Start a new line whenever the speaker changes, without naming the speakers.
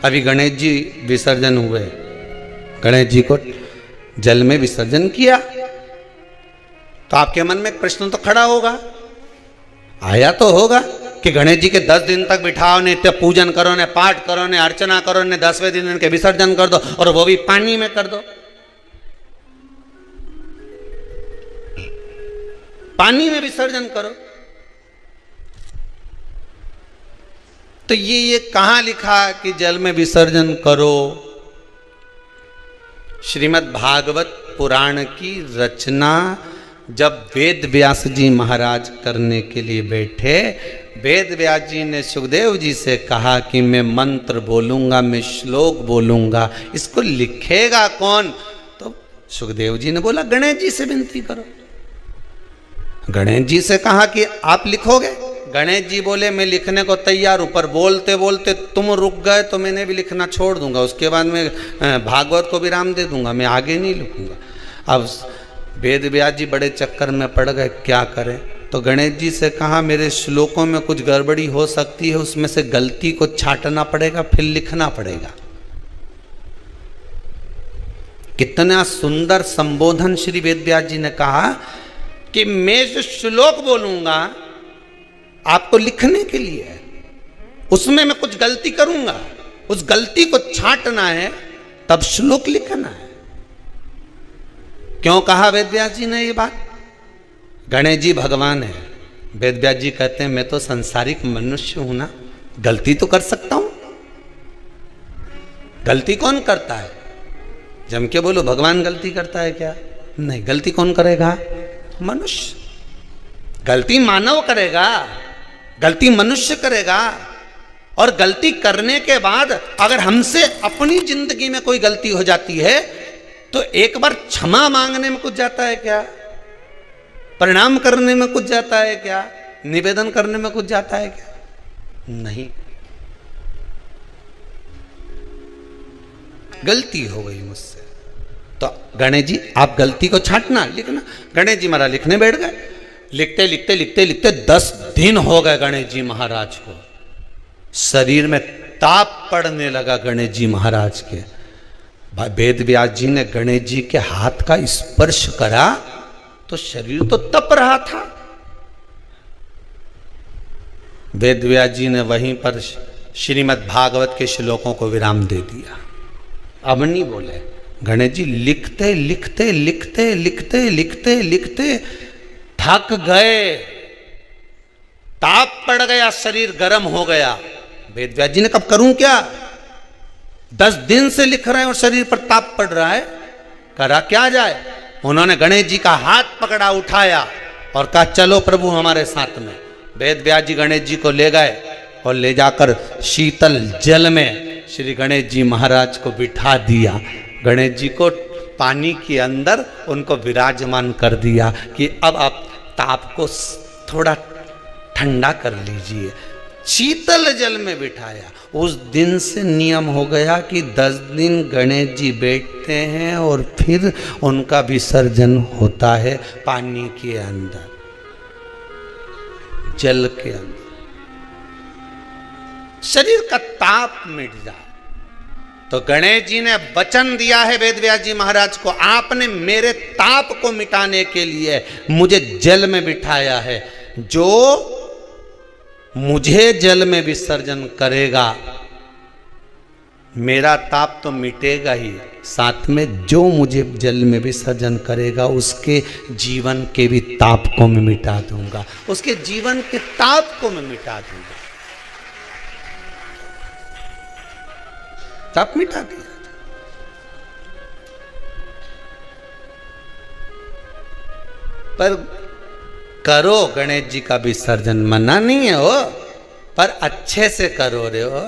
अभी गणेश जी विसर्जन हुए, गणेश जी को जल में विसर्जन किया, तो आपके मन में एक प्रश्न तो खड़ा होगा, आया तो होगा कि गणेश जी के 10 दिन तक बिठाओ, नित्य पूजन करो, ने पाठ करो, ने अर्चना करो, ने 10वें दिन इनके विसर्जन कर दो, और वो भी पानी में कर दो। पानी में विसर्जन करो। तो ये कहां लिखा कि जल में विसर्जन करो? श्रीमद् भागवत पुराण की रचना जब वेद व्यास जी महाराज करने के लिए बैठे, वेद व्यास जी ने सुखदेव जी से कहा कि मैं मंत्र बोलूंगा, मैं श्लोक बोलूंगा, इसको लिखेगा कौन? तो सुखदेव जी ने बोला गणेश जी से विनती करो। गणेश जी से कहा कि आप लिखोगे? गणेश जी बोले मैं लिखने को तैयार हूं, पर बोलते बोलते तुम रुक गए तो मैंने भी लिखना छोड़ दूंगा, उसके बाद मैं भागवत को विराम दे दूंगा, मैं आगे नहीं लिखूंगा। अब वेद व्यास जी बड़े चक्कर में पड़ गए, क्या करें? तो गणेश जी से कहा मेरे श्लोकों में कुछ गड़बड़ी हो सकती है, उसमें से गलती को छांटना पड़ेगा, फिर लिखना पड़ेगा। कितना सुंदर संबोधन श्री वेद व्यास जी ने कहा कि मैं जो श्लोक बोलूंगा आपको लिखने के लिए है, उसमें मैं कुछ गलती करूंगा, उस गलती को छांटना है, तब श्लोक लिखना है। क्यों कहा वेद व्यास जी ने ये बात? गणेश जी भगवान है, वेद व्यास जी कहते हैं मैं तो संसारिक मनुष्य हूं ना, गलती तो कर सकता हूं। गलती कौन करता है? जम के बोलो भगवान गलती करता है क्या? नहीं, गलती कौन करेगा? मनुष्य। गलती मानव करेगा, गलती मनुष्य करेगा। और गलती करने के बाद अगर हमसे अपनी जिंदगी में कोई गलती हो जाती है तो एक बार क्षमा मांगने में कुछ जाता है क्या? प्रणाम करने में कुछ जाता है क्या? निवेदन करने में कुछ जाता है क्या? नहीं। गलती हो गई मुझसे, तो गणेश जी आप गलती को छांटना, लिखना। गणेश जी महाराज लिखने बैठ गए, लिखते लिखते लिखते लिखते 10 दिन हो गए गणेश जी महाराज को। शरीर में ताप पड़ने लगा गणेश जी महाराज के। वेद व्यास जी ने गणेश जी के हाथ का स्पर्श करा तो शरीर तो तप रहा था। वेद व्यास जी ने वहीं पर श्रीमद् भागवत के श्लोकों को विराम दे दिया। अब नहीं बोले। गणेश जी लिखते लिखते लिखते लिखते लिखते लिखते थक गए, ताप पड़ गया, शरीर गर्म हो गया। वेद व्यास जी ने कब करूं क्या? 10 दिन से लिख रहे हैं और शरीर पर ताप पड़ रहा है, करा क्या जाए? उन्होंने गणेश जी का हाथ पकड़ा, उठाया और कहा चलो प्रभु हमारे साथ में। वेद व्यास जी गणेश जी को ले गए और ले जाकर शीतल जल में श्री गणेश जी महाराज को बिठा दिया। गणेश जी को पानी के अंदर उनको विराजमान कर दिया कि अब आप ताप को थोड़ा ठंडा कर लीजिए। शीतल जल में बिठाया। उस दिन से नियम हो गया कि 10 दिन गणेश जी बैठते हैं और फिर उनका विसर्जन होता है पानी के अंदर, जल के अंदर। शरीर का ताप मिट जाए। तो गणेश जी ने वचन दिया है वेद व्यास जी महाराज को, आपने मेरे ताप को मिटाने के लिए मुझे जल में बिठाया है। जो मुझे जल में विसर्जन करेगा मेरा ताप तो मिटेगा ही, साथ में जो मुझे जल में विसर्जन करेगा उसके जीवन के भी ताप को मैं मिटा दूंगा, उसके जीवन के ताप को मैं मिटा दूंगा। ताप मिटा दिया। पर करो गणेश जी का विसर्जन, मना नहीं है हो, पर अच्छे से करो रे हो।